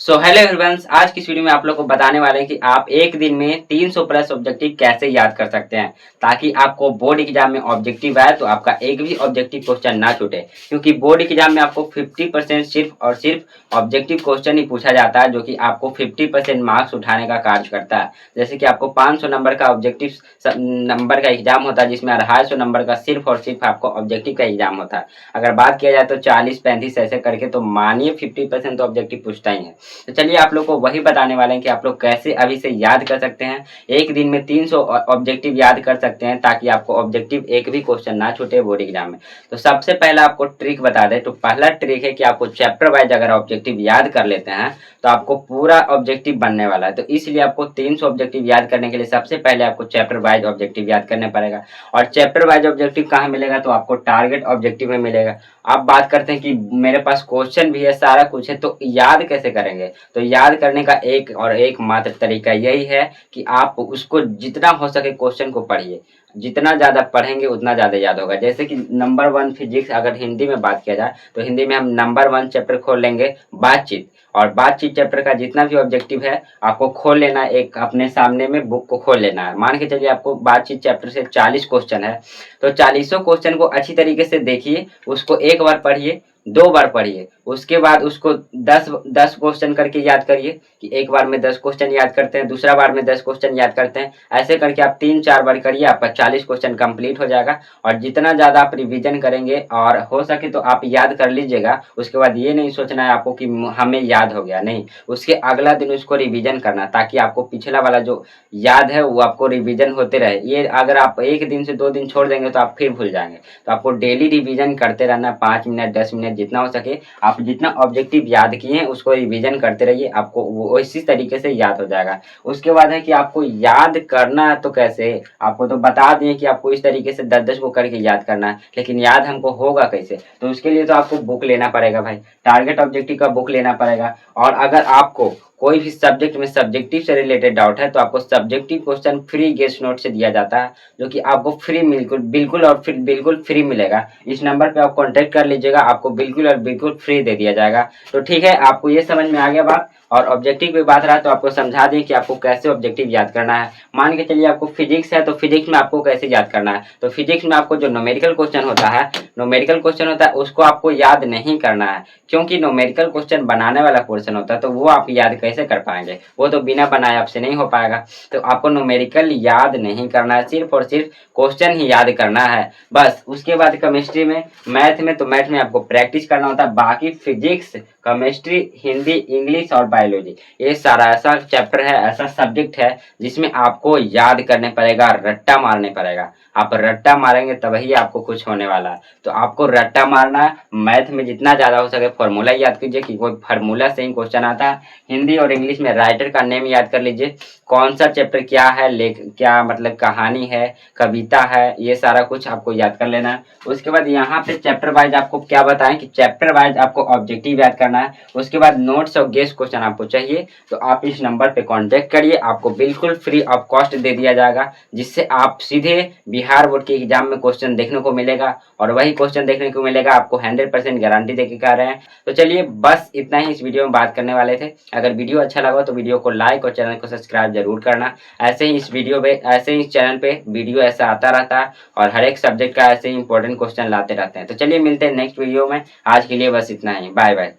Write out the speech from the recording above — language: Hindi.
हेलो एवरीवन, आज की इस वीडियो में आप लोग को बताने वाले हैं कि आप एक दिन में 300 प्लस ऑब्जेक्टिव कैसे याद कर सकते हैं ताकि आपको बोर्ड एग्जाम में ऑब्जेक्टिव आए तो आपका एक भी ऑब्जेक्टिव क्वेश्चन ना छूटे। क्योंकि बोर्ड एग्जाम में आपको 50% सिर्फ और सिर्फ ऑब्जेक्टिव क्वेश्चन ही पूछा जाता है, जो कि आपको 50% मार्क्स उठाने का कार्य करता है। जैसे कि आपको 500 नंबर का ऑब्जेक्टिव नंबर का एग्जाम होता है, जिसमें 250 नंबर का सिर्फ और सिर्फ आपको ऑब्जेक्टिव का एग्जाम होता है। अगर बात किया जाए तो 40-35 ऐसे करके, तो मानिए 50% तो ऑब्जेक्टिव पूछता ही है। तो चलिए आप लोग को वही बताने वाले हैं कि आप लोग कैसे अभी से याद कर सकते हैं, एक दिन में 300 ऑब्जेक्टिव याद कर सकते हैं ताकि आपको ऑब्जेक्टिव एक भी क्वेश्चन ना छूटे बोर्ड एग्जाम में। तो सबसे पहला आपको ट्रिक बता दें, तो पहला ट्रिक है कि आपको चैप्टर वाइज अगर ऑब्जेक्टिव याद कर लेते हैं तो आपको पूरा ऑब्जेक्टिव बनने वाला है। तो इसलिए आपको 300 ऑब्जेक्टिव याद करने के लिए सबसे पहले आपको चैप्टर वाइज ऑब्जेक्टिव याद करना पड़ेगा। और चैप्टर वाइज ऑब्जेक्टिव कहाँ मिलेगा, तो आपको टारगेट ऑब्जेक्टिव में मिलेगा। आप बात करते हैं कि मेरे पास क्वेश्चन भी है, सारा कुछ है, तो याद कैसे करेंगे। तो याद करने का एक और एक मात्र तरीका यही है कि आप उसको जितना हो सके क्वेश्चन को पढ़िए। जितना ज़्यादा पढ़ेंगे उतना ज़्यादा याद होगा। जैसे कि नंबर 1 फिजिक्स अगर हिंदी में बात किया जाए तो हिंदी में हम नंबर 1 चैप्टर खोल लेंगे बातचीत। और बातचीत चैप्टर का जितना भी ऑब्जेक्टिव है आपको खोल लेना है, एक अपने सामने में बुक को खोल लेना है। मान के चलिए आपको बातचीत चैप्टर से 40 क्वेश्चन है, तो 40 क्वेश्चन को अच्छी तरीके से देखिए, उसको एक बार पढ़िए, 2 बार पढ़िए, उसके बाद उसको 10 क्वेश्चन करके याद करिए कि एक बार में 10 क्वेश्चन याद करते हैं, दूसरा बार में 10 क्वेश्चन याद करते हैं। ऐसे करके आप 3-4 बार करिए, आपका 40 क्वेश्चन कंप्लीट हो जाएगा। और जितना ज़्यादा आप रिवीजन करेंगे और हो सके तो आप याद कर लीजिएगा। उसके बाद ये नहीं सोचना है आपको कि हमें याद हो गया, नहीं, उसके अगला दिन उसको रिवीजन करना, ताकि आपको पिछला वाला जो याद है वो आपको रिवीजन होते रहे। ये अगर आप एक दिन से 2 दिन छोड़ देंगे तो आप फिर भूल जाएंगे। तो आपको डेली रिवीजन करते रहना, 5 मिनट 10 मिनट जितना हो सके। आप जितना ऑब्जेक्टिव याद किए हैं उसको रिवीजन करते रहिए, आपको वो इसी तरीके से याद हो जाएगा। उसके बाद है कि आपको याद करना है, तो कैसे, आपको तो बता दिए कि आपको इस तरीके से 10-10 को करके याद करना है, लेकिन याद हमको होगा कैसे। तो उसके लिए तो आपको बुक लेना पड़ेगा भाई, टारगेट ऑब्जेक्टिव का बुक लेना पड़ेगा। और अगर आपको कोई भी सब्जेक्ट में सब्जेक्टिव से रिलेटेड डाउट है तो आपको subjective question free guest note से दिया जाता है, जो कि आपको फ्री बिल्कुल और फिर बिल्कुल फ्री मिलेगा। इस नंबर पे आप कांटेक्ट कर लीजिएगा, आपको बिल्कुल और बिल्कुल फ्री दे दिया जाएगा। तो ठीक है, आपको ये समझ में आ गया बात। और ऑब्जेक्टिव की बात रहा तो आपको समझा दें कि आपको कैसे ऑब्जेक्टिव याद करना है। मान के चलिए आपको फिजिक्स है, तो फिजिक्स में आपको कैसे याद करना है। तो फिजिक्स में आपको जो न्यूमेरिकल क्वेश्चन होता है उसको आपको याद नहीं करना है, क्योंकि न्यूमेरिकल क्वेश्चन बनाने वाला क्वेश्चन होता है, तो वो आप याद कैसे कर पाएंगे, वो तो बिना बनाए आपसे नहीं हो पाएगा। तो आपको न्यूमेरिकल याद नहीं करना है, सिर्फ और सिर्फ क्वेश्चन ही याद करना है बस। उसके बाद केमिस्ट्री में, मैथ में आपको प्रैक्टिस करना होता है। बाकी फिजिक्स, केमिस्ट्री, हिंदी, इंग्लिश और बायोलॉजी, ये सारा ऐसा चैप्टर है, ऐसा सब्जेक्ट है जिसमें आपको याद करने पड़ेगा, रट्टा मारने पड़ेगा। आप रट्टा मारेंगे तभी आपको कुछ होने वाला है। तो आपको रट्टा मारना है। मैथ में जितना ज्यादा हो सके फॉर्मूला याद कीजिए कि कोई फार्मूला से ही क्वेश्चन आता है। हिंदी और इंग्लिश में राइटर का नेम याद कर लीजिए, कौन सा चैप्टर क्या है, क्या मतलब कहानी है, कविता है, ये सारा कुछ आपको याद कर लेना है। उसके बाद यहाँ पे चैप्टर वाइज आपको क्या बताएं कि चैप्टर वाइज आपको ऑब्जेक्टिव याद करना है। उसके बाद नोट्स और गेस्ट क्वेश्चन आपको चाहिए तो आप इस नंबर पे कांटेक्ट करिए, आपको बिल्कुल फ्री ऑफ कॉस्ट दे दिया जाएगा, जिससे आप सीधे बिहार बोर्ड के एग्जाम में क्वेश्चन देखने को मिलेगा। और वही क्वेश्चन देखने को मिलेगा, आपको 100% गारंटी देके कह रहे हैं। तो चलिए बस इतना ही इस वीडियो में बात करने वाले थे। अगर वीडियो अच्छा लगा तो वीडियो को लाइक और चैनल को सब्सक्राइब जरूर करना। ऐसे ही इस चैनल पे वीडियो ऐसा आता रहता है और हर एक सब्जेक्ट का ऐसे ही इंपॉर्टेंट क्वेश्चन लाते रहते हैं। तो चलिए मिलते हैं नेक्स्ट वीडियो में, आज के लिए बस इतना ही, बाय बाय।